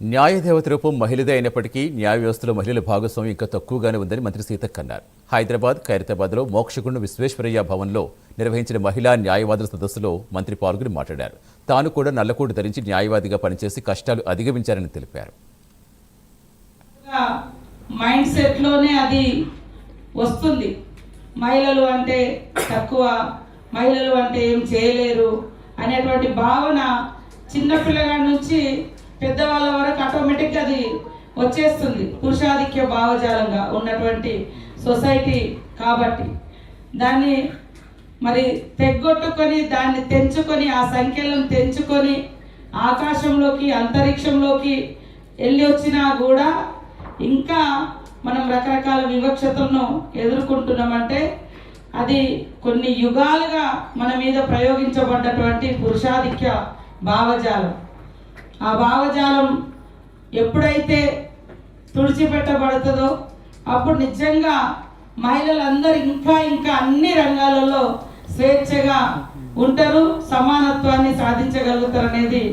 న్యాయదేవత రూపం మహిళదే అయినప్పటికీ న్యాయ వ్యవస్థలో మహిళల భాగస్వామ్యం ఇంకా తక్కువగానే ఉందని మంత్రి సీతక్క అన్నారు. హైదరాబాద్ ఖైరతాబాద్లో మోక్షగుండం విశ్వేశ్వరయ్య భవన్లో నిర్వహించిన మహిళా న్యాయవాదుల సదస్సులో మంత్రి పాల్గొని మాట్లాడారు. తాను కూడా నల్లకోటు ధరించి న్యాయవాదిగా పనిచేసి కష్టాలు అధిగమించారని తెలిపారు. మైండ్ సెట్లోనే అది వస్తుంది. మహిళలు అంటే తక్కువ, మహిళలు అంటే ఏం చేయలేరు అనేటువంటి భావన చిన్నపిల్లగాడి నుంచి పెద్దవాళ్ళ వరకు ఆటోమేటిక్గా అది వచ్చేస్తుంది. పురుషాధిక్య భావజాలంగా ఉన్నటువంటి సొసైటీ కాబట్టి దాన్ని మరి తెగ్గొట్టుకొని దాన్ని తెంచుకొని ఆ సంఖ్యలను తెంచుకొని ఆకాశంలోకి అంతరిక్షంలోకి వెళ్ళి వచ్చినా కూడా ఇంకా మనం రకరకాల వివక్షతలను ఎదుర్కొంటున్నామంటే అది కొన్ని యుగాలుగా మన మీద ప్రయోగించబడ్డటువంటి పురుషాధిక్య భావజాలం. ఆ భావజాలం ఎప్పుడైతే తుడిచిపెట్టబడుతుందో అప్పుడు నిజంగా మహిళలందరూ ఇంకా అన్ని రంగాలలో స్వేచ్ఛగా ఉంటారు, సమానత్వాన్ని సాధించగలుగుతారు అనేది